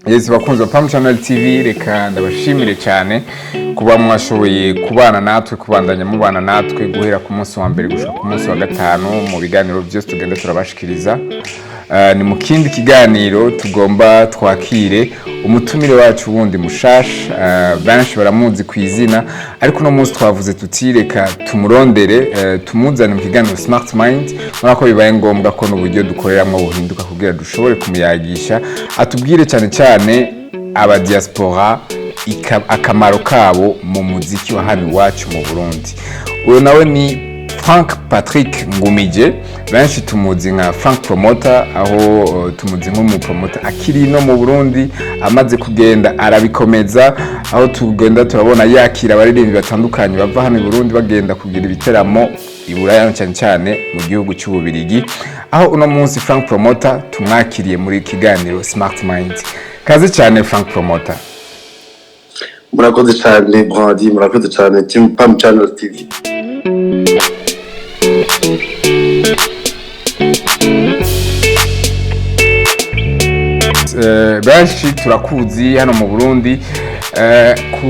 Yes, bakunzi ba Pam Channel TV, reka ndabashimire cyane kuba mwashoboye kubana natwe, kubandanya mubana natwe guhera ku munsi wa mbere gushika ku munsi wa gatanu mu biganiro byose tugenda turabashikiriza. Ni mu kindi kiganiro tugomba twakire umutumire wacu wundi mushasha, benshi baramuzi ku izina, ariko no munsi twavuze tutireka tumurondere, tumuzane mu kiganiro Smart Mind, murako bibaye ngombwa ko n'uburyo dukoreramo buhinduka kugira dushobore kumuyagisha, atubwire cyane cyane aba diaspora akamaro kabo mu muziki wa hano iwacu mu Burundi. Uyo nawe ni Frank Patrick Ngumije, benshi tumuzi nka Frank Promoter, aho tumuzi nk'umu promoter akiri no mu Burundi, amaze kugenda arabikomeza, aho tugenda turabona yakira abaririmbyi batandukanye bava hano i Burundi bagenda kugira ibiteramo iburaya cyane cyane mu gihugu cy'Ububirigi, aho uno munsi Frank Promoter tumwakiriye muri kiganiro Smart Mind. Kaze cyane Frank Promoter. Murakoze cyane Branly, murakoze cyane Team Pam Channel TV. Benshi turakuzi hano mu Burundi, ku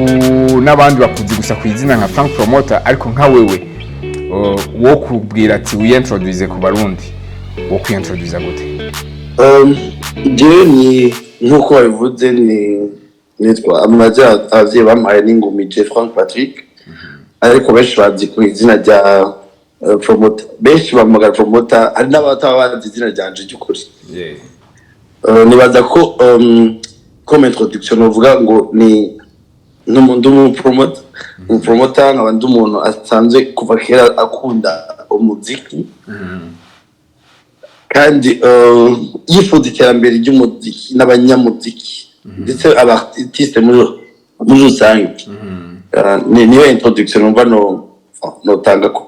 n'abandi bakuzi gusa ku izina nka Frank Promoter, ariko nka wewe wo kubwira ati wiintroduce ku Barundi, wo kwiintroduce gute? Je ni nkuko bavuze ni nitwa amaja avye bamaye n'Ingumije Frank Patrick, ariko benshi bazi ku izina rya Promoter. Benshi bamugara Promoter, ari n'abataba bazi izina ryanje ry'ukuri. Nibaza ko comme introduction uvuga ngo ni n'umuntu umupromoter nk'abandi umuntu asanzwe kuva kera akunda umuziki, kandi yifuza iterambere ry'umuziki n'abanyamuziki ndetse abartiste muri rusange. Niyo introduction numva no tanga ko.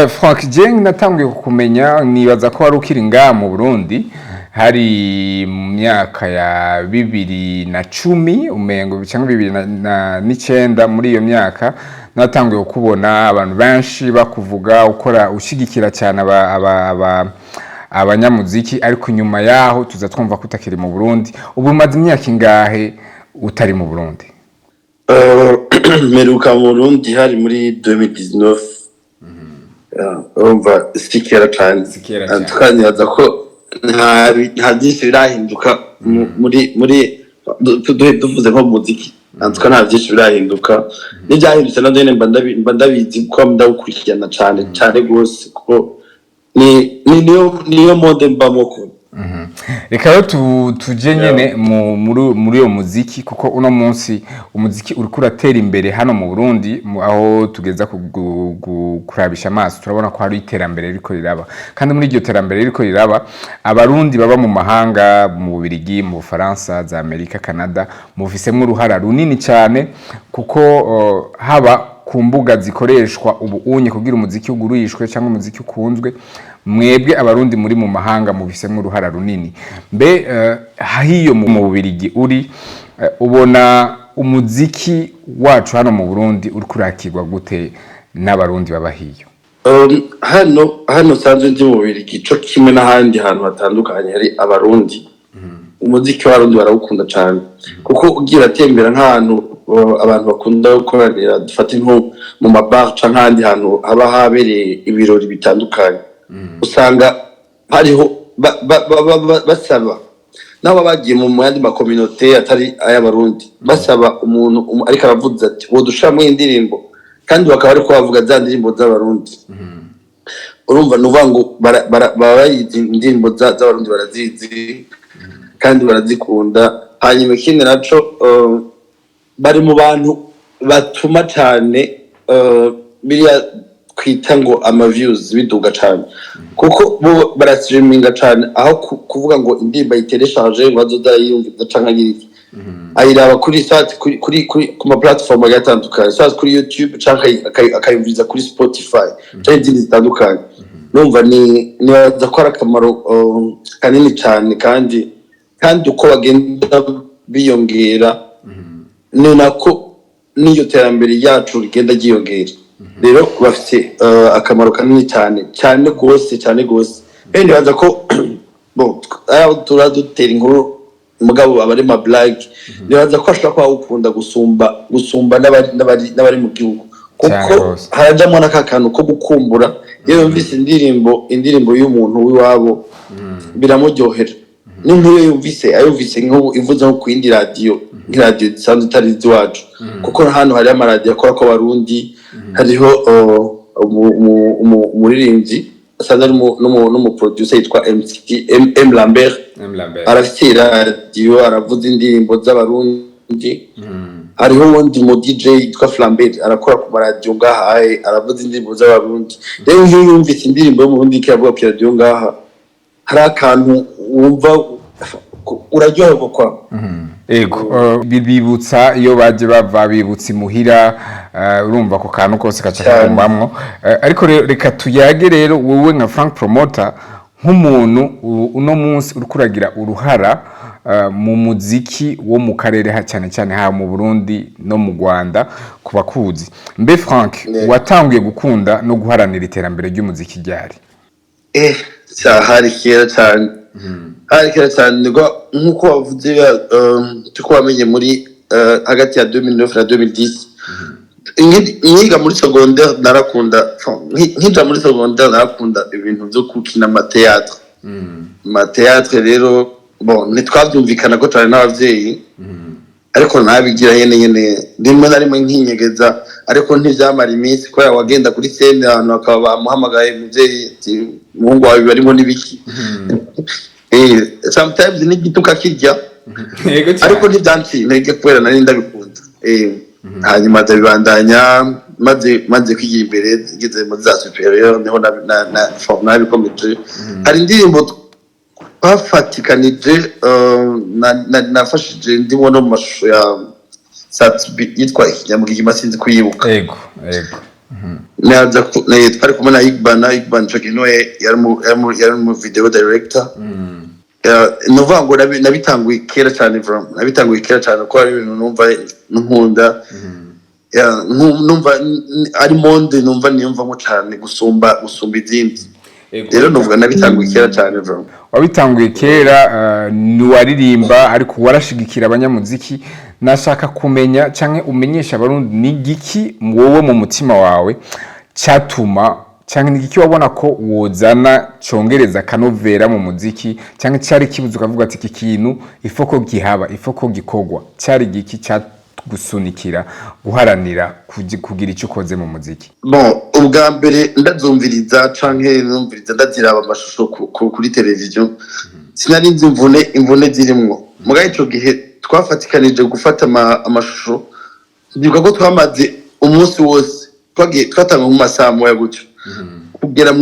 Frank, Jeng natangiye kumenya, nibaza ko wari ukiri ngaha mu Burundi hari mu myaka ya 2010 umengo cyangwa 2009. Muri iyo myaka natangiye kubona abantu benshi bakuvuga ukora ushigikira cyane abanyamuziki, ariko nyuma yaho tuza twumva ko utakiri mu Burundi. Ubu maze imyaka ingahe utari mu Burundi? Meruka mu Burundi hari muri 2019. Umva sikera cyane. Tukanibaza ko nta byinshi birahinduka muri tuvuze nko muziki, ntuka nta byinshi birahinduka. N'ibyahindutse na dene mba ndabizi ko ndawukurikirana cyane gose, ko niyo mode mbamo ko. Reka rero tuje nyene muri iyo muziki, kuko uno munsi umuziki uri kuratera imbere hano mu Burundi, aho tugeza kurabisha amaso turabona ko hari iterambere riko riraba, kandi muri iryo terambere riko riraba abarundi baba mu mahanga, mu Bubiligi, mu Bufaransa, za Amerika, Canada, mufisemo uruhara runini cyane, kuko haba ku mbuga zikoreshwa ubu unye kugira umuziki ugurishwe cyangwa umuziki ukunzwe, mwebwe abarundi muri mu mahanga mubisemo uruhara runini. Mbe hiyo mu Bubiligi uri, ubona umuziki wacu hano mu Burundi uri kurakirwa gute n'abarundi baba hiyo? Hano sanzwe ndi mu Bubiligi cyo kimwe n'ahandi hantu hatandukanye hari abarundi. Umuziki w'abarundi barawukunda cyane, kuko ugira atembera nk'ahantu abantu bakunda gukorera, dufate nko mu mabar cyangwa ahandi hantu haba habereye ibirori bitandukanye, usanga hariho basaba nabo bagiye mu yandi ma communauté atari ay'abarundi, basaba umuntu ariko aravuze ati wo dushamo indirimbo, kandi bakaba ariko bavuga za ndirimbo z'abarundi. Urumva nuvuga ngo baba indirimbo z'abarundi barazizi kandi barazikunda. Hanyuma ikindi naco bari mu bantu batuma cyane biriya kwita ngo ama views biduga cyane, kuko bo barastreaminga cyane, aho kuvuga ngo indirimbo itereshaje ngo azodayiyumva cyangwa yiki, ayiraba kuri site kuri ku ma platform atandukanye, site kuri YouTube cyangwa akayumviza kuri Spotify cyangwa izindi zitandukanye. Numva ni zakora akamaro kanini cyane, kandi uko bagenda biyongera ni nako niyo terambere yacu rigenda giyongera. Rero bafite akamaro kanini cyane gose. Ende baza ko bo turadutera inkuru mugabo abari ma blague nibaza ko ashobora kuba ukunda gusumba n'abari mu gihugu kuko harajamwe n'akakantu ko gukumbura iyo yumvise indirimbo y'umuntu w'iwabo biramuryohera n'inkuru yumvise nk'ubu ivuze nko ku yindi radio nk'iradio isanzwe itari iwacu kuko hano hari amaradiyo akora ko Barundi hariho umuririmbyi asanzwe n'umuproducer yitwa M Lambert arafite radio aravuza indirimbo z'Abarundi hariho wundi mu DJ yitwa Flambert arakora ku maradiyo ngaha aravuza indirimbo z'Abarundi rero iyo yumvise indirimbo y'umurundi kiravuga ku radio ngaha hari akantu wumva uraryoherwa kwa ego bibutsa iyo baje bava bibutsa imuhira urumva ko kantu kose kacakumbamwo ariko reka tuyage rero wowe nka Frank Promoter nk'umuntu uno munsi uri kuragira uruhara mu muziki wo mu karere cyane cyane ha mu Burundi no mu Rwanda kuba kuzi mbe Frank watangiye gukunda no guharanira iterambere ry'umuziki ryari hari kera cyane nkuko wavuze tuko wamenye muri hagati ya 2009 na 2010 nyiga muri secondaire narakunda nkija muri secondaire narakunda ibintu byo kukina amateatre rero ntitwabyumvikana ko cyane n'abavyeyi ariko nabigira nyene rimwe na rimwe nkinyegeza ariko ntivyamara iminsi ko wagenda kuri scene ahantu akaba bamuhamagaye muvyeyi umuhungu wawe barimo nibiki sometimes n'igituka kirya ariko ntibyanci ntege kubera nari ndabikunda hanyuma ndabibandanya maze kwigira imbere ngeze mu za superior niho nabikomeje hari indirimbo bafatikanije nafashije ndimo no mu mashusho ya yitwa Ikinyamugigima sinzi kuyibuka ego naza twari kumwe na Igban Chakino yari mu video director nuvuga ngo nabitanguye kera cyane ko ari ibintu numva nkunda numva ari monde numva niyumvamo cyane gusumba izindi rero nuvuga nabitanguye kera cyane wabitanguye kera niwaririmba ariko warashigikira abanyamuziki nashaka kumenya canke umenyesha Abarundi n'igiki wowe mu mutima wawe cyatuma canke n'igiki wabona ko wozana congereza kanovera mu muziki canke cyari kibuze ukavuga ati iki kintu ifoko gihaba ifoko gikogwa cyari giki gusunikira guharanira kugira icyo ukoze mu muziki ubwa mbere ndazumviriza canke numviriza ndaziraba amashusho kuri televiziyo sinari nzi imvune zirimwo mugaye ico gihe twafatikanije gufata amashusho ndibuka ko twamaze umunsi wose twatanga mu masaha moya gutyo kugera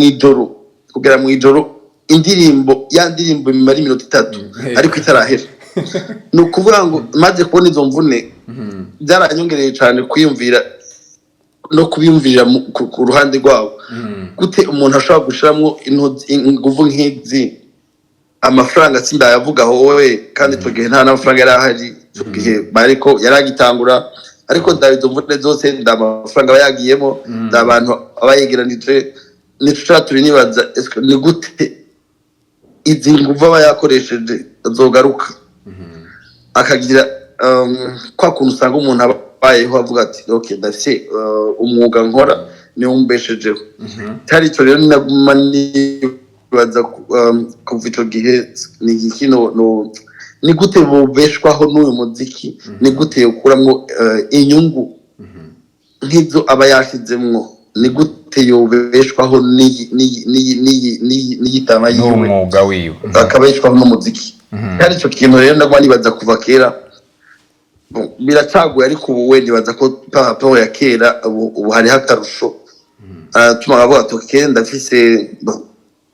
mu ijoro indirimbo imara iminota 3 ariko itarahera ni ukuvuga ngo maze kubona izo mvune byaranyongereye cyane kwiyumvira no kubiyumvirira ku ruhande rwabo gute umuntu ashobora gushiramo inguvu nk'izi amafaranga sindayavugaho wowe kandi tugihe nta n'amafaranga yari ahari tugihe bariko yaragitangura ariko ndabizo mvune zose ndamafaranga bayagiyemo ndabantu abayegeranije nicara turi nibaza ni gute izi nguvu abayakoresheje zogaruka akagira kwa kuntu usanga umuntu abayeho avuga ati okay ndafise umwuga nkora niwo umbeshejeho cyari icyo rero naguma nibaza kuva icyo gihe ni iki ni gute bubeshwaho n'uyu muziki ni gute yokuramwo inyungu nk'izo aba yashizemwo ni gute yobeshwaho n'igitama yiwe n'umwuga wiwe akabeshwaho n'umuziki cyari icyo kintu rero naguma nibaza kuva kera biracaguye ariko ubu we nibaza ko papaho ya kera ubu hariho akarusho tuma bavuga ati ndafise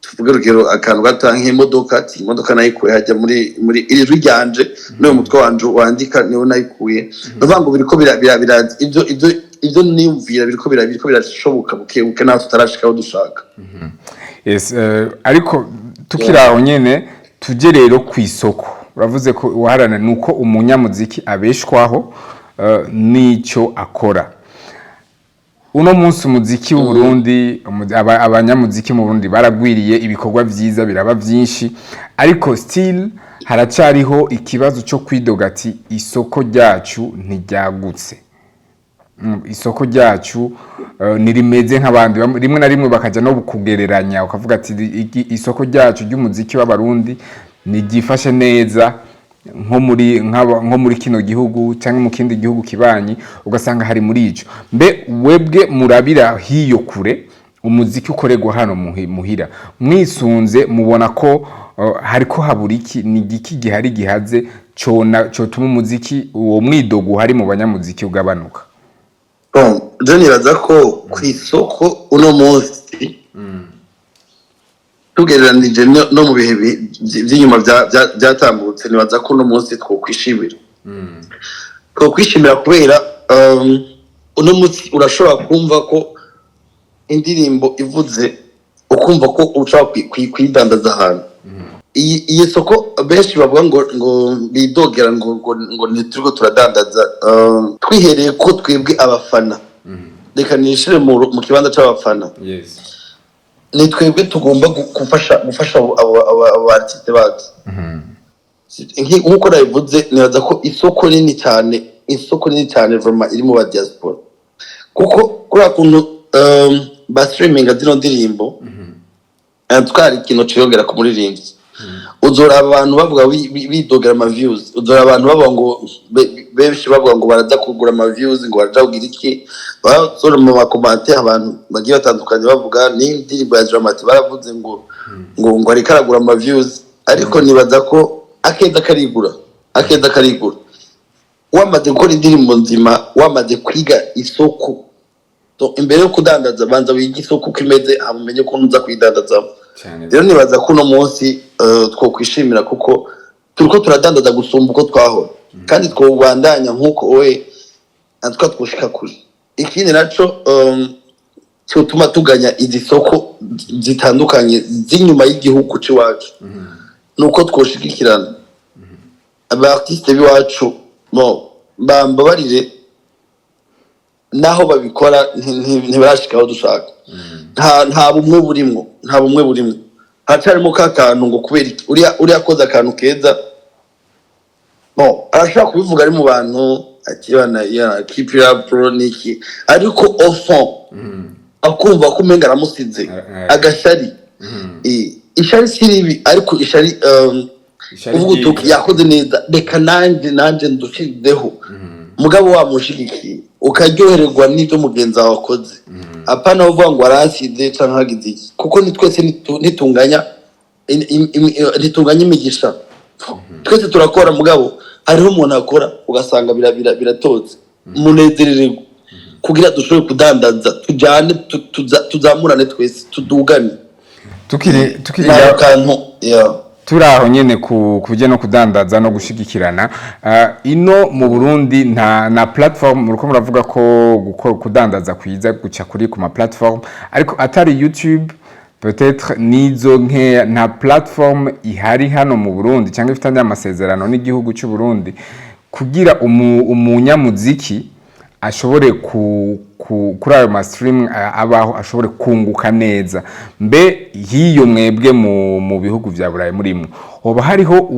tuvuge urugero akantu gato nk'imodoka nayikuye hajya muri iri ryanje n'uyu mutwe wanje wandika niwo nayikuye ndavuga ngo biriko biraza ibyo niyumvira biriko birashoboka buke naho tutarashikaho dushaka ariko tukiraho nyene tuje rero ku isoko uravuze ko uharana nuko umunyamuziki abeshwaho n'icyo akora uno munsi umuziki w'u Burundi abanyamuziki mu Burundi baragwiriye ibikorwa vyiza biraba vyinshi ariko still haracariho ikibazo cyo kwidoga ati isoko ryacu ntiryagutse isoko ryacu nirimeze nk'abandi rimwe na rimwe bakaja no kugereranya ukavuga ati isoko ryacu ry'umuziki w'abarundi nigifashe neza nko muri kino gihugu cyangwa mu kindi gihugu kibanyi ugasanga hari muri ico mbe webwe murabira hiyo kure umuziki ukorerwa hano muhira mwisunze mubona ko hariko haburiki ni giki gihari gihaze cotuma umuziki uwo mwidogo hari mu banyamuziki ugabanuka je nibaza ko kwisoko uno munsi tugereranije no mu bihe by'inyuma byatambutse nibaza ko uno munsi twokwishimira kubera uno munsi urashobora kumva ko indirimbo ivuze ukumva ko ushobora kwidandaza ahantu iyi soko benshi bavuga ngo bidogera ngo ntituriko turadandaza twihereye ko twebwe abafana reka nishire mu kibanza c'abafana ni twebwe tugomba gufasha abo artiste bacu nk'uko nabivuze nibaza ko isoko nini cyane vraiment iri mu ba diaspora kuko kuri kuntu ba streaminga zino ndirimbo twari ikintu ciyongera ku muririmbyi uzora abantu bavuga bidogera ama views uzora abantu bavuga ngo benshi bavuga ngo baraza kugura ama views ngo baraja kugira iki bazora mu commentaire abantu bagiye batandukanye bavuga ni indirimbo ya DramaT baravuze ngo ari karagura ama views ariko nibaza ko akenda karigura wamaze gukora indirimbo nzima wamaze kwiga isoko imbere yo kudandaza banza wiga isoko kimeze amumenye ko ntuza kwidandaza rero nibaza ko uno munsi twokwishimira kuko turiko turadandaza gusumba uko twahora kandi twobandanya nk'uko we natwe twoshika kuri ikindi naco cyotuma tuganya izi soko zitandukanye z'inyuma y'igihugu c'iwacu nuko twoshigikirana aba artiste biwacu bambabarire naho babikora ntibarashikaho dushaka nta bumwe burimwo hacarimo kakantu ngo kubera uriya koze akantu keza arashaka kubivuga ari mu bantu akibana keep up pro niki ariko au fond akumva ko umenga aramusize agashari ishari siribi ariko ishari uvuga yakoze neza reka nanje ndushizeho mugabo wamushigikiye ukaryohererwa n'ibyo mugenzi wawe wakoze apana uvuga ngo arasize canke hagize iki kuko ni twese nitunganya imigisha twese turakora mugabo hariho umuntu akora ugasanga biratotse munezerererwa kugira dushobore kudandaza tujane tuzamurane twese tudugane tukiri kantu turaho nyene kuje no kudandaza no gushigikirana ino mu Burundi na platform muriko muravuga ko kudandaza kwiza guca kuri ku ma platform ariko atari YouTube peut-être nizo nke na platform ihari hano mu Burundi cyangwa ifitanye amasezerano n'igihugu cy'u Burundi kugira umunyamuziki ashobore kuri ayo stream abaho ashobore kunguka neza mbe hiyo mwebwe mu bihugu vya Burayi murimo hoba hariho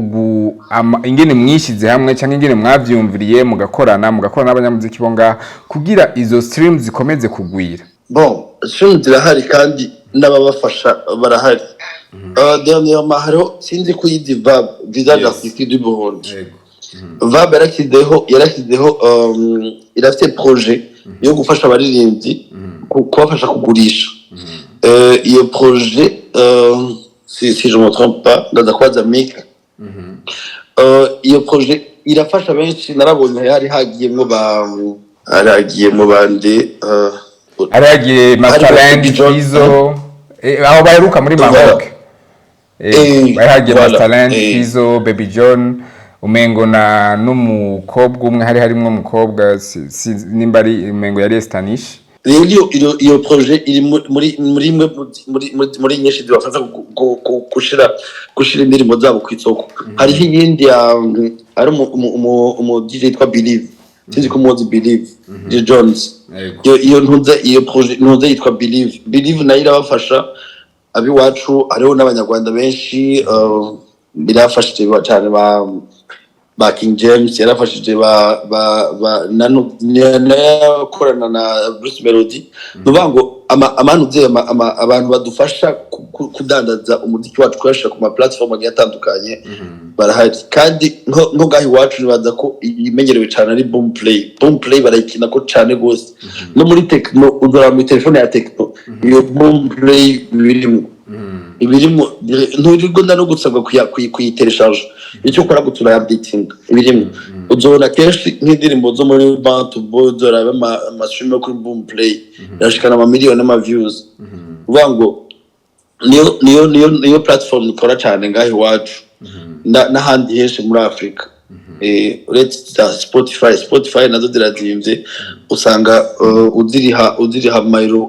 ingene mwishize hamwe cyangwa ingene mwavyumviriye mugakorana n'abanyamuziki bo ngaha kugira izo streams zikomeze kugwira streams zirahari kandi n'ababafasha barahari dernièrement hariho sinzi ko yizi VAB visa d'artiste du Burundi VAB yarashyizeho irafite projet yo gufasha abaririmbyi kubafasha kugurisha iyo projet si je me trompe pas ndaza kwaza Mika iyo projet irafasha benshi narabonye haragiyemo bande haragiye Masterland Fizo aho baheruka muri Maroc haragiye Masterland Fizo Baby John umengo na n'umukobwa umwe harimo umukobwa nimba ari umengo yari Stanish iyo projet iri muri nyinshi zibafasha gushira indirimbo zabo ku isoko hariho iyindi ari umu DJ yitwa Believe sinzi ko muzi Believe de Jones iyo ntuze yitwa Believe nayo irabafasha abiwacu ariho n'abanyarwanda benshi birafashije cyane ba King James yarafashije korana na Bruce Melody nubango abantu badufasha kudandaza umuziki wacu kwasha ku ma platform agiye atandukanye barahari kandi no gahi wacu nibaza ko imenyerewe cyane ari Boom Play barayikina ko cyane gose no muri techno udora mu telefone ya techno iyo Boom Play ibirimo nturigo no gusabwa kuyitelecharge icyo ukora gutura updating ibirimo uzona kenshi nk'indirimbo zo muri Bantu Bodora amashimo kuri Boom Play yashikana ama miliyoni ama views ubango niyo platform ikora cyane ngahi wacu n'ahandi henshi muri Africa uretse Spotify nazo zirazimvye usanga uziriha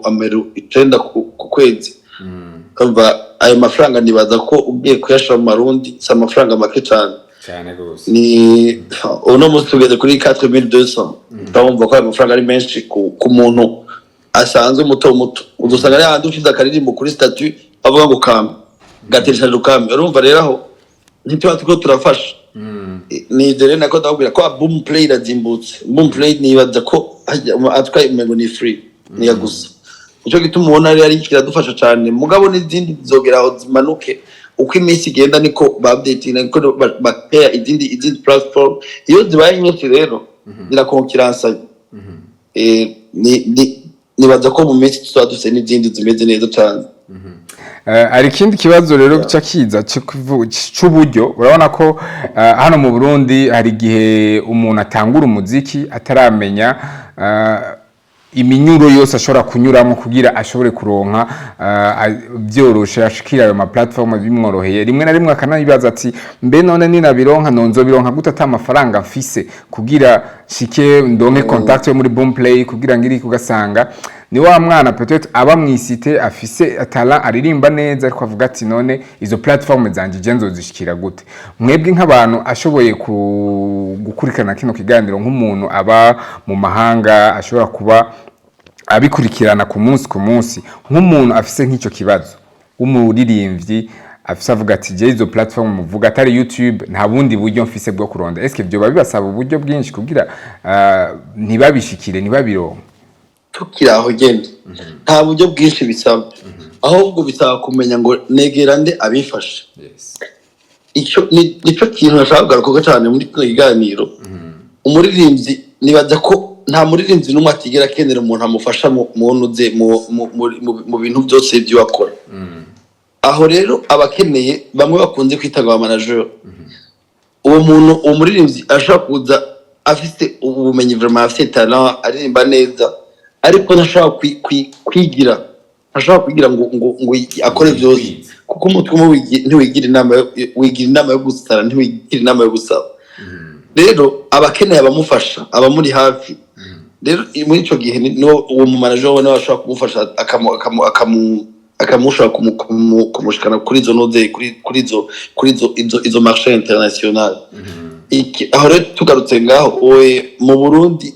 amero itrenda ku kwezi kamba ayo mafaranga nibaza ko ugiye kuyashira mu marundi sa mafaranga make cyane gose ni uno munsi tugeze kuri 4200 ndumva ko ayo mafaranga ari menshi ku muntu asanzwe muto udusanga ari handi ufite akaririmbo kuri statut avuga ngo gateresha rukame urumva rero aho ntitwa turafasha ni dere nako ndabwira ko Boom Play irazimbutse Boom Play nibaza ko atwa imego ni free ni yagusa icyo gituma ubona ari kiradufasha cyane mugabo n'izindi zogera aho zimanuke uko iminsi igenda niko ba updating niko bakaya izindi platform iyo zibaye nyinshi rero zirakonkiransa nibaza ko mu minsi tuzaduse n'izindi zimeze neza cyane ari ikindi kibazo rero cyakiza cy'uburyo urabona ko hano mu Burundi hari gihe umuntu atangura umuziki ataramenya iminyuro yose ashobora kunyuramo kugira ashobore kuronka byoroshe ashikira ayo ma platform bimworoheye rimwe na rimwe akanabibaza ati mbe none ninabironka nonzobironka gute atamafaranga mfise kugira shike ndonke contact yo muri Boom Play kugira ngiri kugasanga ni wa mwana peut-être aba mwisite afise atala aririmba neza ariko avuga ati none izo platform zanje genzo zishikira gute mwebwe nk'abantu ashoboye gukurikirana kino kiganiro nk'umuntu aba mu mahanga ashobora kuba abikurikirana ku munsi nk'umuntu afise nk'icyo kibazo umuririmbyi afise avuga ati je izo platform muvuga atari YouTube nta bundi buryo mfise bwo kuronda est-ce que byo babibasaba uburyo bwinshi kugira ntibabishikire ntibabironka tukiraho gende nta buryo bwinshi bisaba ahubwo bisaba kumenya ngo negera nde abifashe nico kintu nashaka kugaruka cyane muri kino kiganiro umuririmbyi nibaza ko nta muririmbyi n'umwe atigera kenera umuntu amufasha mu bintu byose byo akora aho rero abakeneye bamwe bakunze kwitaga aba manager uwo umuririmbyi ashaka kuza afite ubumenyi vraiment afite talent aririmba neza ariko ntashaka kwigira ngo akore byose kuko umutwe ntiwigira inama yo gusara ntiwigira inama yo gusaba rero abakeneye abamufasha abamuri hafi rero muri ico gihe uwo mu manager we ashaka kumufasha akamushaka kumushikana kuri izo noze kuri izo marché international aho rero tugarutse ngaho mu Burundi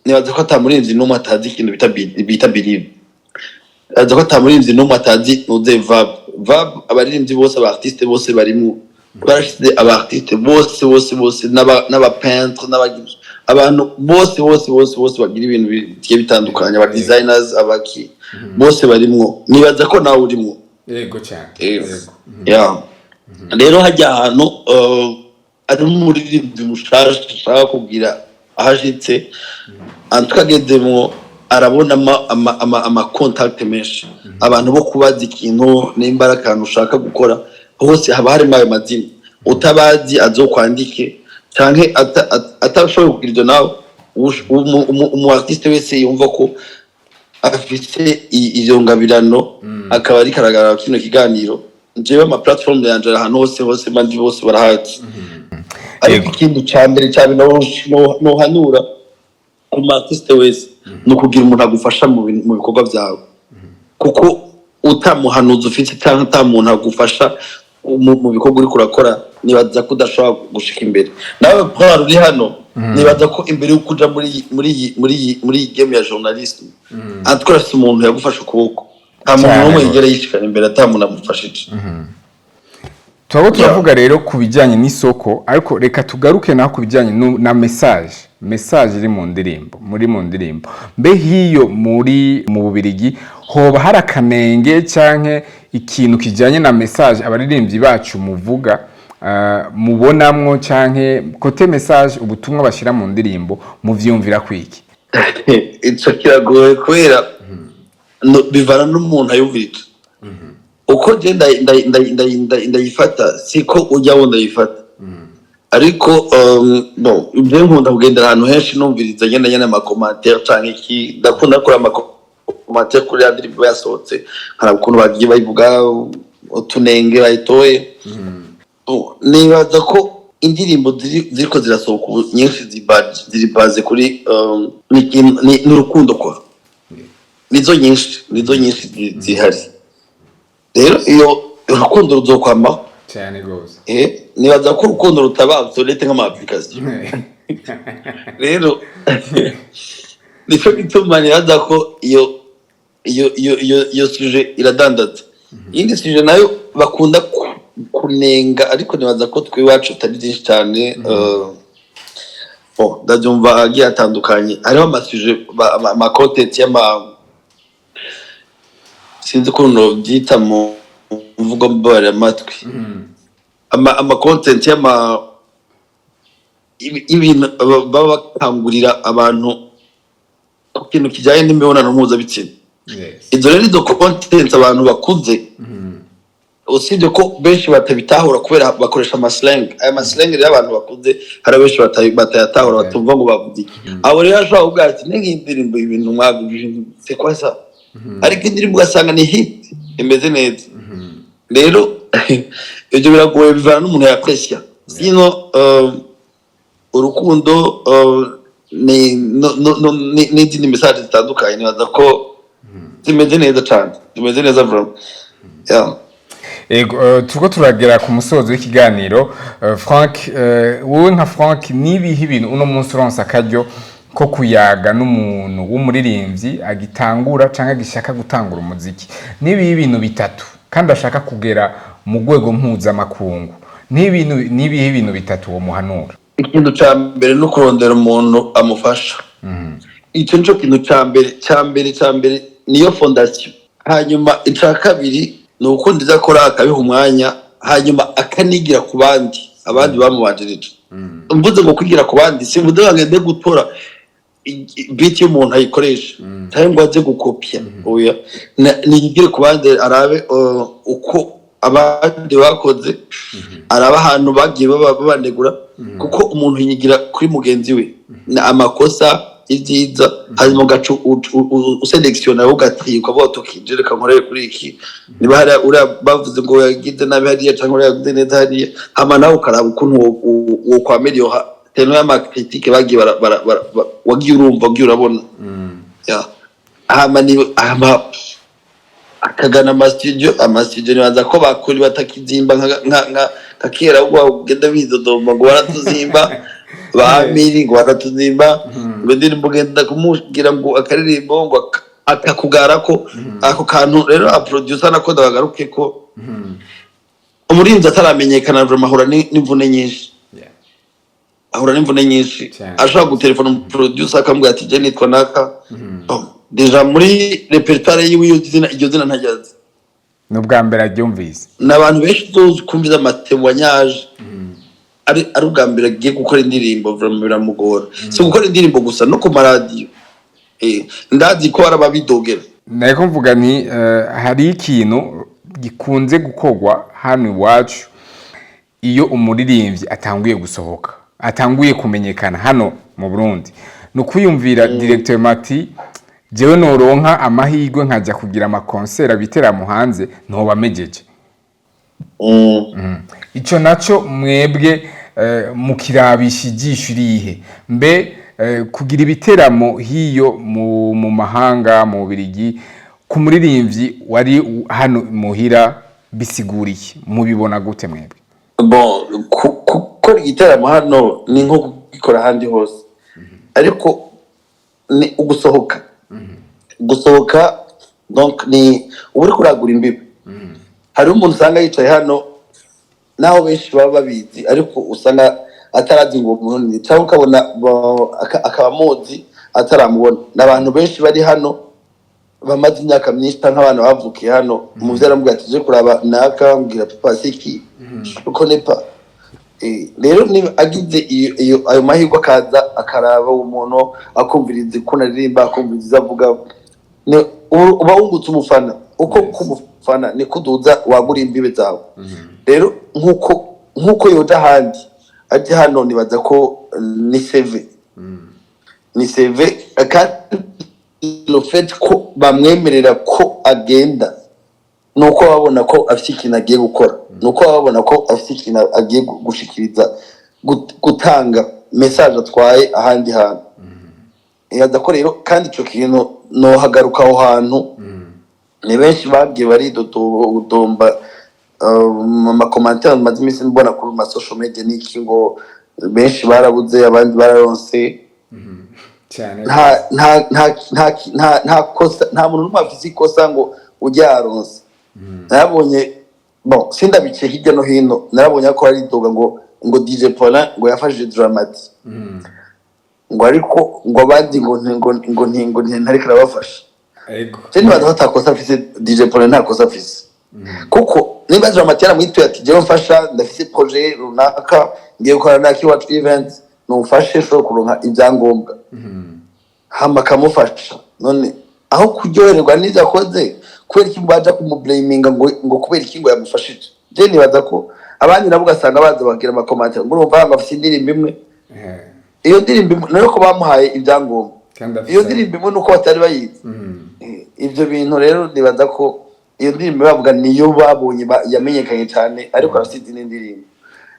nibaza ko atamurinzi n'umwe atazi ikintu bita Believe aza ko atamurinzi n'umwe atazi noze Vab abaririmbyi bose aba artiste bose barimo barashize aba artiste bose n'aba peintre abantu bose bagira ibintu bigiye bitandukanye aba designers abaki bose barimo nibaza ko nawe urimo yego cyane yego rero hajya ahantu ari umuririmbyi mushaka kugira ahashitse antukagedemo arabona ama contact menshi abantu bo kubaza ikintu n'imbara kantu ushaka gukora hose haba harimo ayo mazina utabazi azokwandike canke atashoboye kugira ibyo nawe umu artiste wese yumva ko afite iyo ngabirano akaba ari karagara kino kiganiro jewe ama platform yanje ahantu hose bandi bose barahazi ariko ikintu cyambere cyane no hanura umu artiste wese no kugira umuntu agufasha mu bikorwa byawe kuko utamuhanuza ufite cyangwa utamuntu agufasha mu bikorwa uri kurakora nibaza ko udashobora gushika imbere nawe Paul uri hano nibaza ko imbere yo kuja muri game ya journalisme atwara umuntu yagufasha ukuboko nta muntu n'umwe yigera yishikana imbere atamuntu amufashije. Turabo turavuga rero ku bijyanye n'isoko ariko reka tugaruke naho ku bijyanye na message iri mu ndirimbo mu ndirimbo mbe hiyo mu Bubiligi hoba hari akanenge canke ikintu kijanye na message abaririmbyi bacu muvuga mubonamwo canke kote message ubutumwa bashira mu ndirimbo muvyumvira kwiki? Ico kiragoye kubera bivana n'umuntu ayumvira uko je ndayifata siko ujya wonda yifata ariko no ibyo nkunda kugendera ahantu henshi numviriza nyene ama commentaire canke iki ndakunda kuri ama commentaire kuri indirimbo yasohotse hari ukuntu bagiye bayivuga utunenge bayitoye nibaza ko indirimbo ziriko zirasohoka nyinshi zibaze kuri n'urukundo kwa nizo nyinshi zihari rero iyo urukundo ruzokwama cyane gose nibaza ko urukundo rutabazo lete nk'ama application rero nico bituma nibaza ko iyo sujet iradandaza indi sujet nayo bakunda kunenga ariko nibaza ko twiwacu atari byinshi cyane ndabyumva agiye atandukanye hariho amasuje ama content sinzi ukuntu byita mu mvugo mbare amatwi ama content ibintu baba bakangurira abantu ikintu kijyanye n'imibonano mpuzabitsina izo rero izo content abantu bakuze usibye ko benshi batabitahura kubera bakoresha amaslang aya slang rero abantu bakuze hari benshi batayatahura batumva ngo bavuze abo rero ashobora kuvuga ati n'indirimbo ibintu mwabyo c'est quoi ça ariko indirimbo ugasanga ni hit imeze neza rero ibyo biragoye bivana n'umuntu yapresya sino urukundo n'izindi message zitandukanye nibaza ko zimeze neza cyane zimeze neza bro turiko turagera ku musozo w'ikiganiro Frank wowe nka Frank nibihe ibintu uno munsi uronsa akaryo ko kuyaga n'umuntu w'umuririmbyi agitangura canke agishaka gutangura umuziki nibihe ibintu bitatu kandi ashaka kugera mu rwego mpuzamakungu nibihe ibintu bitatu wo muhanura? Ikintu ca mbere no kurondera umuntu amufasha icyo nico kintu ca mbere niyo fondation hanyuma ica kabiri ni uko ndizakora akabiha umwanya hanyuma akanigira ku abandi bamubanjirije mvuze ngo kwigira ku bandi simvuze ngende gutora beat y'umuntu ayikoresha cyangwa ngo aze gukopia oya nigire ku bandi arabe uko abandi bakoze araba ahantu bagiye babanegura kuko umuntu yigira kuri mugenzi we na amakosa ibyiza hanyuma gacu uselektiona ugatri ukavuga tukijere kankoreye kuri iki niba hari bavuze ngo yagize nabi hariya cyangwa yagize neza hariya hama nawe ukaraba ukuntu wo kwameliyo teno y'ama critique bagiye wagiye urumva wagiye urabona hama ni akagana amastudio nibaza ko bakuri batakizimba nka kera ugenda bizodomba ngo baratuzimba bamiri ngo baratuzimba ngo ngenda kumubwira ngo akaririmbo ngo akakugara ko ako kantu rero a producer nako ndabagaruke ko umurinzi ataramenyekana mahura n'imvune nyinshi ahura n'imvune nyinshi ashaka gutelefona producer akamubwira ati je nitwa naka deja muri repertoire yiwe iryo zina ntajyaze n'ubwa mbere aryumvise n'abantu benshi kumviza amatemwanyaje ari ubwa mbere agiye gukora indirimbo biramugora si gukora indirimbo gusa no ku maradiyo ndazi ko arababidogera nako mvuga ni hari ikintu gikunze gukorwa hano iwacu iyo umuririmbyi atanguye gusohoka atanguye kumenyekana hano mu Burundi no kwiyumvira DramaT jewe noronka amahirwe nkajya kugira ama concert abitera mu hanze no bamejeje ico naco mwebwe mukirabisha ijisho irihe mbe kugira ibiteramo hiyo mu mahanga mu Bubiligi ku muririmbyi wari hano muhira bisiguriye mubibona gute mwebwe? bon gukora igitaramo hano ni nko gukora ahandi hose ariko ni ugusohoka gusohoka donc ni uri kuragura imbibi hari umuntu usanga yicaye hano naho benshi baba babizi ariko usanga atarazi ngo umuntu cyangwa ukabona akaba muzi ataramubona n'abantu benshi bari hano bamaze imyaka myinshi nk'abantu bavukiye hano umuvyeyi aramubwira ati je kuraba naka ambwira papa siki uko nepa rero ni agize iyo ayo mahirwe akaza akaraba umuntu akumviriza ko naririmba akumviriza avuga uba wungutse umufana uko kumufana ni kuduza wagura imbibe zawe rero nkuko yoja handi aje hano nibaza ko ni CV ni CV kandi le fait ko bamwemerera ko agenda nuko babona ko afite ikintu agiye gukora nuko babona ko afite ikintu agiye gushikiriza gutanga message atwaye ahandi hantu yaza ko rero kandi ico kintu no hagaruka aho hantu ni benshi bagiye baridodomba mu commentaire maze imisi mbona kuri ma social media niki ngo benshi barabuze abandi bararonse cyane nta kosa nta muntu numwe afite ikosa ngo ujya aronse narabonye bon sindabice hirya no hino narabonye ko ari doga ngo DJ Paulin ngo yafashije DramaT ngo ariko ngo abandi ngo ntari karabafasha ego cyane baza batakosa afite DJ Paulin nta kosa afite kuko niba DramaT yaramwituye ati je mfasha ndafite projet runaka ngiye gukora na kiwacu event numfashe so kuronka ibyangombwa hama kamufasha none aho kuryoherwa niza koze kubera iki baje kumublaminga ngo kubera iki ngo yamufashije je nibaza ko abandi nabo gasanga baza bagira ama commentaire ngo urumva bafite indirimbo imwe iyo ndirimbo nayo ko bamuhaye ibyangombwa iyo ndirimbo imwe nuko batari bayizi ivyo bintu rero nibaza ko iyo ndirimbo bavuga niyo babonye yamenyekanye cyane ariko afite indirimbo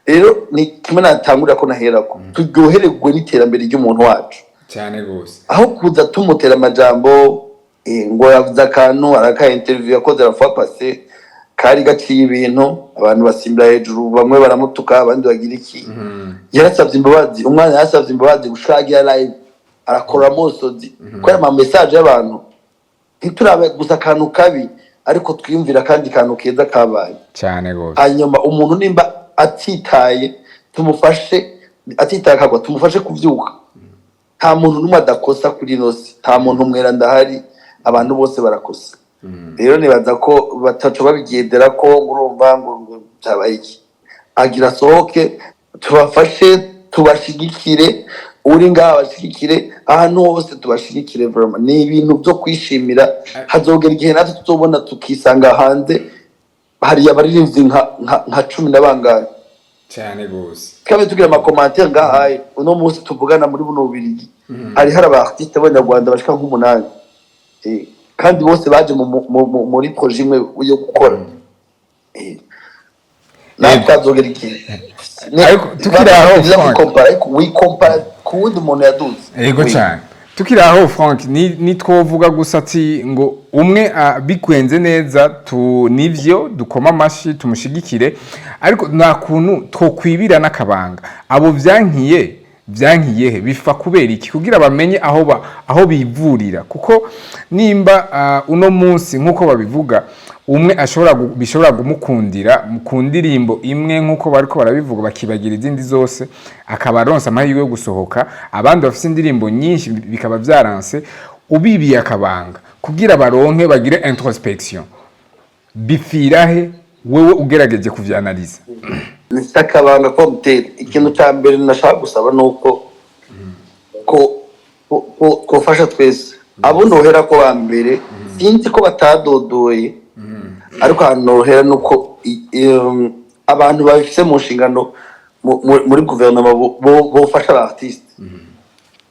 rero ni kimwe natangura ko naherako turyohererwe n'iterambere ry'umuntu wacu cyane gose aho kuza tumutera amajambo ngo yavuze akantu araka interview yakoze arafa passé kari gaciye ibintu abantu basimbira hejuru bamwe baramutuka abandi bagira iki yarasabye imbabazi umwana yarasabye imbabazi gushagira live arakora mosozi ko ama message y'abantu ntiturabe gusa akantu kabi ariko twiyumvira kandi kantu keza kabaye cyane gose hanyuma umuntu nimba atitaye tumufashe atitaka tumufashe kuvyuka nta muntu numwe adakosa kuri nose nta muntu mwera ndahari abantu bose barakosa rero nibaza ko batacu babigendera ko ngurumva ngo cyabaye iki agira sohoke tubafashe tubashigikire uri ngaho bashigikire ahantu hose tubashigikire vraiment ni ibintu byo kwishimira hazogera igihe natwe tuzobona tukisanga hanze hari abaririmbyi nka 10 n'abangana cyane gose kabe tugira ama commentaire ngahaye uno munsi tuvugana muri buno bubirigi hari aba artiste b'Abanyarwanda bashika nk'umunani kandi bose baje muri projet imwe yo gukora natazogera iki ariko tukiraho compare kuwundi umuntu yaduze yego cyane tukiraho Frank ni twovuga gusa ati ngo umwe bikwenze neza nivyo dukoma amashi tumushigikire ariko nta kuntu twokwibira n'akabanga abo byankiye bifa kubera iki kugira bamenye aho bivurira kuko nimba uno munsi nkuko babivuga umwe bishobora kumukundira mukundirimbo imwe nkuko bariko barabivuga bakibagira izindi zose akaba aronsa amahirwe yo gusohoka abandi bafite indirimbo nyinshi bikaba byaranse ubibiye akabanga kugira baronke bagire introspection bifirahe wewe ugerageje kuvyanaliza nisakabanga ko mutera ikintu cya mbere nashaka gusaba nuko ko fasha twese abo nohera ko bambere sinzi ko batadodoye ariko hanohera nuko abantu babifise mu nshingano muri guverinoma bo fasha artiste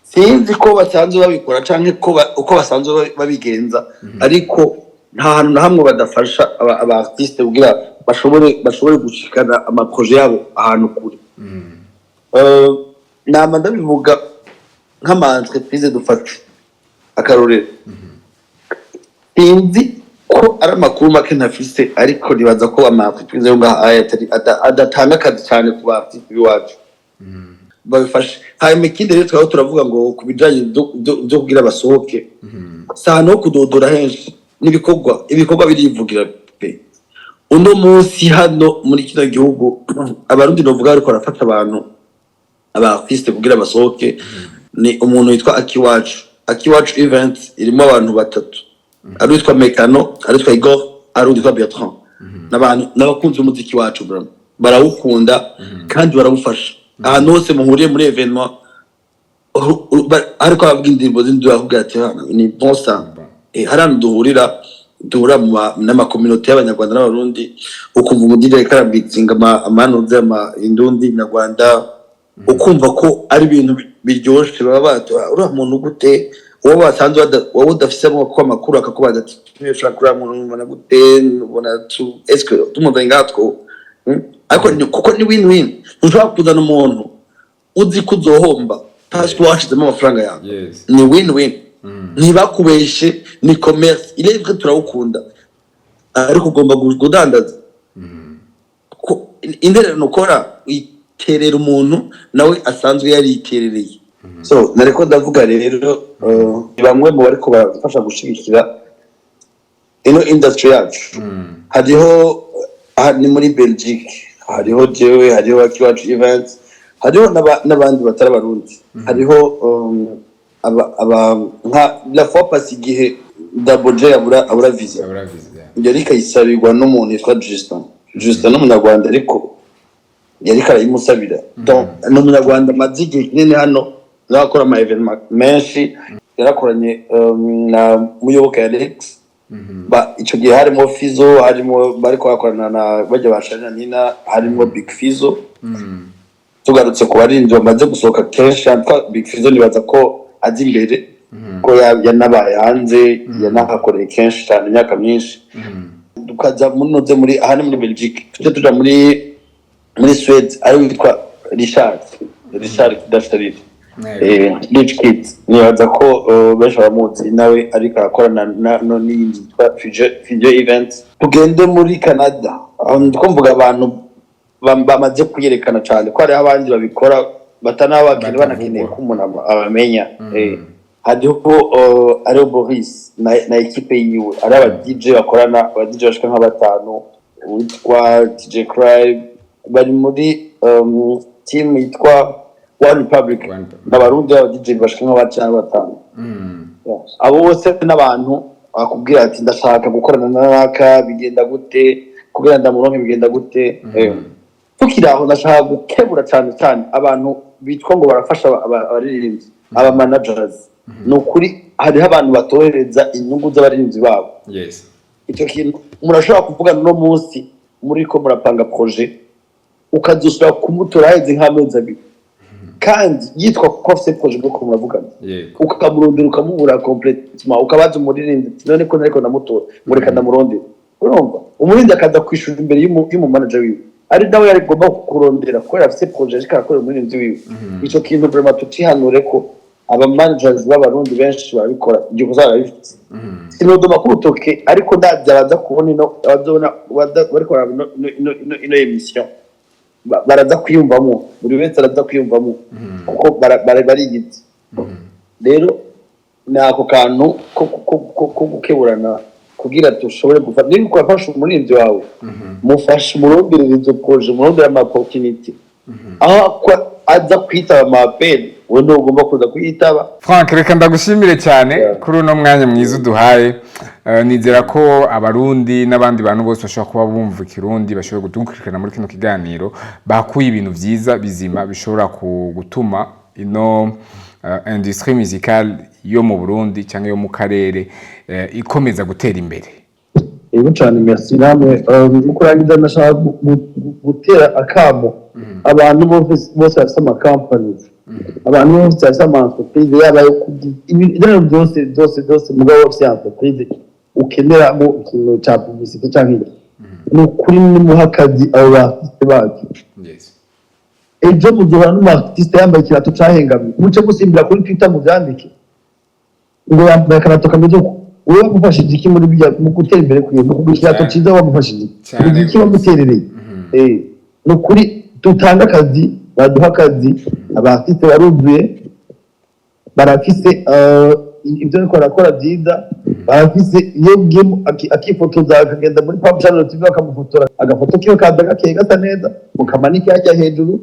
sinzi ko basanzwe babikora canke uko basanzwe babigenza ariko nta hantu na hamwe badafasha aba artiste kugira bashobore gushikana ama projet yabo ahantu kure nama ndabivuga nk'ama entreprise dufata akarorero sinzi ko ari amakuru make ntafise ariko nibaza ko amakipize yo ngaha adatanga akazi cyane ku bafite biwacu babifashe hanyuma ikindi rero twaba turavuga ngo ku bijanye byo kugira basohoke sana no kudodora henshi ibikorwa birivugira pe uno munsi hano muri kino gihugu abarundi novuga ariko arafata abantu abafiste kugira basohoke ni umuntu witwa Akiwacu event irimo abantu batatu ari witwa Mekano ari witwa Igor ari witwa Bertrand n'abantu n'abakunzi b'umuziki wacu bro barawukunda kandi barawufasha ahantu hose muhuriye muri evenement ariko abavuga indirimbo z'indura avuga ati ni bon sang harano duhura n'amakominote y'abanyarwanda n'abarundi ukumva umudire karabitsinga amanoze ndundi nyarwanda ukumva ko ari ibintu biryoshe baba bati uriya muntu gute uwo basanze wowe udafisemo ko amakuru akakubaza ati ushaka muntu ubona gute ubona eske tumuze ngatwo ariko kuko ni win-win ntushobora kuzana umuntu uzi kuzohomba pasi washizemo amafaranga yawe ni win-win ntibakubeshe ni commerce irevwe turawukunda ariko ugomba kudandaza intererano ukora iterera umuntu nawe asanzwe yariterereye so nariko ndavuga rero bamwe mu bariko bafasha gushigikira ino industry yacu hariho ni muri Belgique hariho jewe hariho Akiwacu events hariho n'abandi batari abarundi hariho nka la fois passe igihe Daboje abura visa yari kayisabirwa n'umuntu yitwa Justin n'umunyarwanda ariko yari karayimusabira donc n'umunyarwanda mazigihe kinini hano nakora ama evenement menshi yarakoranye na muyoboka ya Alex ico gihe harimo Fizo harimo bariko bakorana na bajya bashanya Nina harimo Big Fizo tugarutse ku barinzi bamaze gusohoka kenshi Big Fizo nibaza ko azi imbere ko yanabaye hanze yanakakoreye kenshi cyane imyaka myinshi dukaza munoze muri ahani muri Belgique tuja muri Sweden ari witwa Richard Dashtarire Rich Kids nibaza ko benshi bamuzi nawe ariko akorana n'iyindi yitwa Future Events tugende muri Canada twumvuga abantu bamaze kuyerekana cyane ko hari abandi babikora batanabakene banakeneye ko umuntu abamenya hariho ari Boris na equipe yiwe ari aba DJ bakorana aba DJ bashika nka batanu witwa DJ Cry bari muri team yitwa One Republic n'abarundi aba DJ bashika nka batanu abo bose n'abantu akubwira ati ndashaka gukorana n'aka bigenda gute kugira ndamuronke bigenda gute tukiraho ndashaka gukebura cyane abantu bitwa ngo barafasha abaririmbyi aba managers nukuri hariho abantu batohereza inyungu z'abaririmbyi babo icyo kintu murashobora kuvuga no munsi muri ko murapanga projet ukazusura kumutora heze nk'amezi abiri kandi yitwa ko afite projet bwo muravugana ukamurondera ukamubura complètement ukabaza umuririmbyi none ko nariko namutora mureka ndamurondera urumva umuririmbyi akaza kwishura imbere y'umu manager wiwe ari nawe yari gomba kurondera ko afite projet ikakora umuririmbyi wiwe ico kintu vraiment tucihanure ko aba managers b'abarundi benshi barabikora igihe uzarabifite sinodoma ku rutoke ariko ndabyaza kubona ino abazona bariko ino emission baraza kwiyumvamo buri wese araza kwiyumvamo kuko barigitse rero nako kantu ko gukeburana kugira tushobore gufata niba kwafasha umuririmbyi wawe mufashe umurondera izo projet umurondera ama opportunity aho aza kwitaba amapeli we ntugomba kuza kuyitaba. Frank, reka ndagushimire cyane kuri uno mwanya mwiza uduhaye. Nizera ko abarundi n'abandi bantu bose bashobora kuba bumva ikirundi bashobora gukurikirana muri kino kiganiro bakuye ibintu byiza bizima bishobora gutuma ino industrie musicale yo mu Burundi cyangwa yo mu karere ikomeza gutera imbere. Ego cyane, merci namwe. Mukurangiza nashaka gutera akamo abantu bose bafite ama companies, abantu bose bafite ama entreprise yabaye ibintu byose mugabo bafite entreprise ukenera mu kintu cya publicité cyangwa no kuri n'umuhakazi abo bafite bacu. Ejo muzohana n'umartiste yambaye ikirato cyahengamye muce gusimbira kuri Twitter mu byandike ngo yambaye akarato kameze wewe wamufashije iki muri bijya mu gutera imbere kwiye mu kugushyira ciza wamufashije iki iki bamuterereye no kuri tutanga akazi baduha akazi abafite baruzuye barafise ibyo ariko arakora byiza barafise iyo game akifotoza akagenda muri pub channel TV akamufotora agafoto kiyo kaza gakeye gasa neza mukamanike yajya hejuru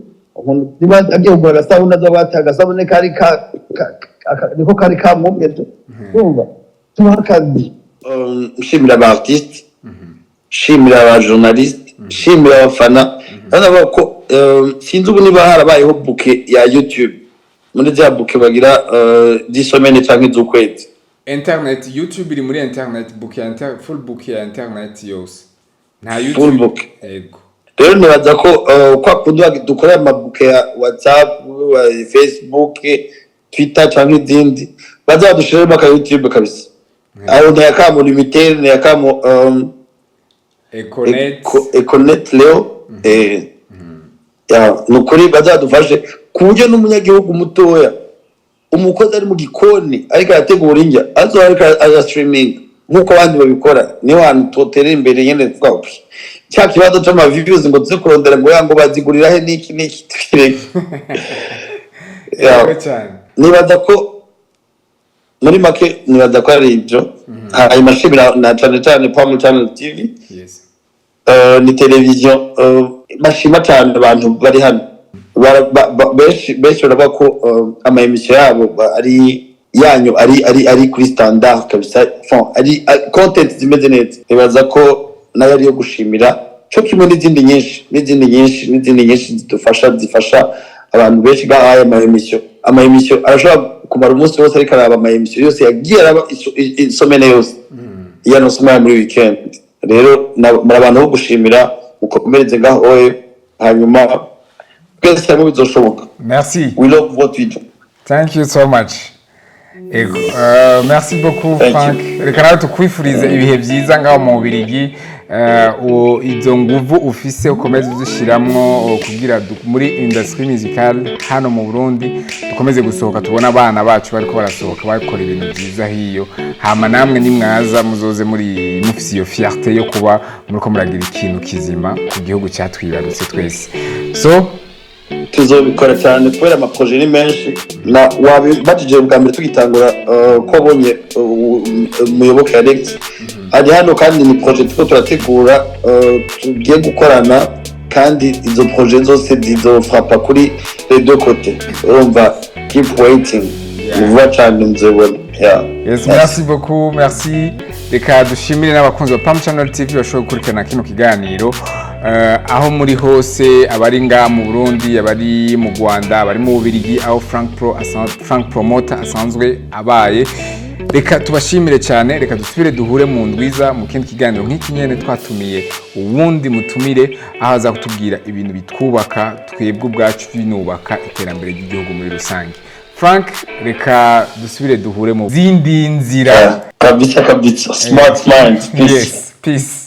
niba agiye kugura agasabune azabata agasabune niko kari kamwumyeje kumva tuha akazi nshimira aba artiste nshimira aba journaliste nshimira abafana hano ko sinzi ubu niba harabayeho bouquet ya YouTube muri za bouquet bagira disomene cyangwa izukwezi internet YouTube iri muri internet bouquet full bouquet ya internet yose nta YouTube full bouquet yego rero nibaza ko kwa kudwa dukorera amabuke ya WhatsApp, Facebook, Twitter cyangwa izindi bazadushiremo baka YouTube kabisa. Aho ndayakamo limited ndayakamo Econet Leo ya nukuri bazadufashe kuje n'umunyagihugu mutoya umukozi ari mu gikoni ariko arategura indya azo ariko streaming nkuko abandi babikora ni wantu totera imbere nyene twapfa cya kibazo cy'ama views ngo tuze kurondera ngo yango bazigurira he niki twireke nibaza ko muri make nibaza ko ari ibyo hari mashimira na cyane Palm Channel TV ni television bashima cyane abantu bari hano benshi baravuga ko ama emission yabo ari yanyu ari kuri standard kabisa ari content zimeze neza nibaza ko nayo ari yo gushimira cyo kimwe n'izindi nyinshi zifasha abantu benshi gahaye ama emission arashobora kumara umunsi wose ariko araba ama emission yose yagiye araba isomene yose no somera muri weekend rero abantu bo gushimira mukomereze ngaho hanyuma twese hamwe bizoshoboka. Merci. We love what we do. Thank you so much. Merci beaucoup Frank. Reka nawe tukwifurize ibihe byiza ngaho mu Bubiligi izo nguvu ufise ukomeze uzishiramwo kugira muri industry musicale hano mu Burundi dukomeze gusohoka tubona abana bacu bariko barasohoka bakora ibintu byiza hiyo hama namwe nimwaza muzoze muri mufisi yo fierté yo kuba muriko muragira ikintu kizima ku gihugu cyatwibarutse twese so tuzobikora cyane kubera amaprojet ni menshi na wabajije bwa mbere tugitangura ko bonye umuyoboke ya Alex ari hano kandi ni projet turategura tugiye gukorana kandi izo projet zose zizofapa kuri les deux côtés urumva keep waiting vuba cyane nzobona yes merci beaucoup merci reka dushimire n'abakunzi ba Palm Channel TV bashobora gukurikirana kino kiganiro aho muri hose abari nga mu Burundi abari mu Rwanda abari mu Bubiligi aho Frank Promoter asanzwe abaye reka tubashimire cyane reka dusubire duhure mu ndwiza mu kindi kiganiro nk'iki nyene twatumiye uwundi mutumire aho aza kutubwira ibintu bitwubaka twebwe ubwacu binubaka iterambere ry'igihugu muri rusange Frank reka dusubire duhure mu zindi nzira kabisa smart mind yes peace